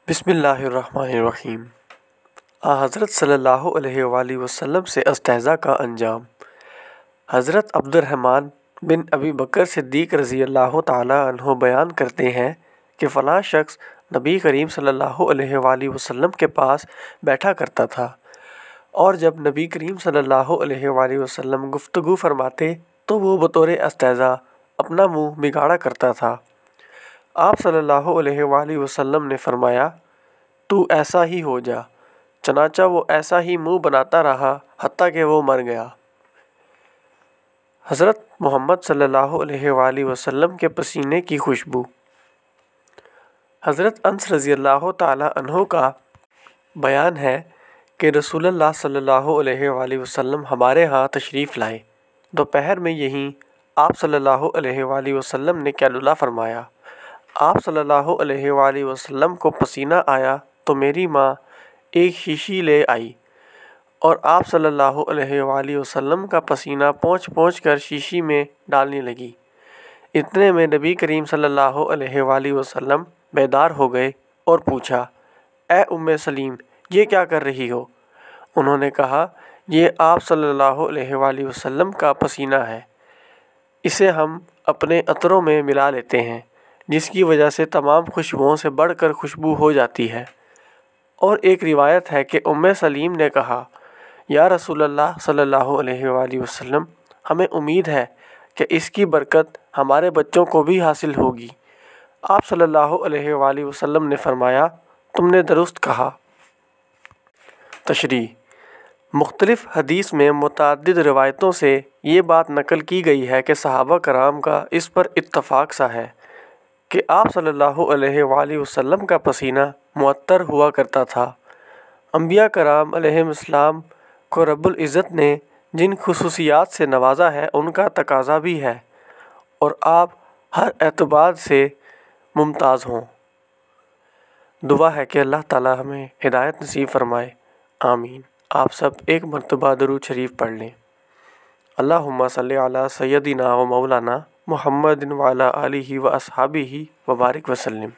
بسم اللہ الرحمن الرحیم۔ حضرت صلی اللہ علیہ وآلہ وسلم سے استہزاء کا انجام۔ حضرت عبد الرحمن بن ابی بکر صدیق رضی اللہ تعالیٰ عنہ بیان کرتے ہیں کہ فلاں شخص نبی کریم صلی اللہ علیہ وآلہ وسلم کے پاس بیٹھا کرتا تھا، اور جب نبی کریم صلی اللہ علیہ وآلہ وسلم گفتگو فرماتے تو وہ بطور استہزاء اپنا منہ بگاڑا کرتا تھا۔ آپ صلی اللہ علیہ وآلہ وسلم نے فرمایا، تو ایسا ہی ہو جا۔ چنانچہ وہ ایسا ہی منہ بناتا رہا حتیٰ کہ وہ مر گیا۔ حضرت محمد صلی اللہ علیہ وآلہ وسلم کے پسینے کی خوشبو۔ حضرت انس رضی اللہ تعالیٰ عنہ کا بیان ہے کہ رسول اللہ صلی اللہ علیہ وآلہ وسلم ہمارے ہاں تشریف لائے۔ دوپہر میں یہیں آپ صلی اللہ علیہ وآلہ وسلم نے قیلولہ فرمایا۔ آپ صلی اللہ علیہ وآلہ وسلم کو پسینہ آیا تو میری ماں ایک شیشی لے آئی اور آپ صلی اللہ علیہ وآلہ وسلم کا پسینہ پونچھ پونچھ کر شیشی میں ڈالنے لگی۔ اتنے میں نبی کریم صلی اللہ علیہ وآلہ وسلم بیدار ہو گئے اور پوچھا، اے ام سلیم، یہ کیا کر رہی ہو؟ انہوں نے کہا، یہ آپ صلی اللہ علیہ وآلہ وسلم کا پسینہ ہے، اسے ہم اپنے عطروں میں ملا لیتے ہیں، جس کی وجہ سے تمام خوشبوؤں سے بڑھ کر خوشبو ہو جاتی ہے۔ اور ایک روایت ہے کہ ام سلیم نے کہا، یا رسول اللہ صلی اللہ علیہ وآلہ وسلم، ہمیں امید ہے کہ اس کی برکت ہمارے بچوں کو بھی حاصل ہوگی۔ آپ صلی اللہ علیہ وآلہ وسلم نے فرمایا، تم نے درست کہا۔ تشریح۔ مختلف حدیث میں متعدد روایتوں سے یہ بات نقل کی گئی ہے کہ صحابہ کرام کا اس پر اتفاق سا ہے کہ آپ صلی اللہ علیہ وآلہ وسلم کا پسینہ معطر ہوا کرتا تھا۔ انبیاء کرام علیہم السلام کو رب العزت نے جن خصوصیات سے نوازا ہے ان کا تقاضا بھی ہے، اور آپ ہر اعتبار سے ممتاز ہوں۔ دعا ہے کہ اللہ تعالی ہمیں ہدایت نصیب فرمائے، آمین۔ آپ سب ایک مرتبہ درود شریف پڑھ لیں۔ اللہم صلی علی سیدنا و مولانا محمد وعلی آلہ و اصحابہ وبارک وسلم۔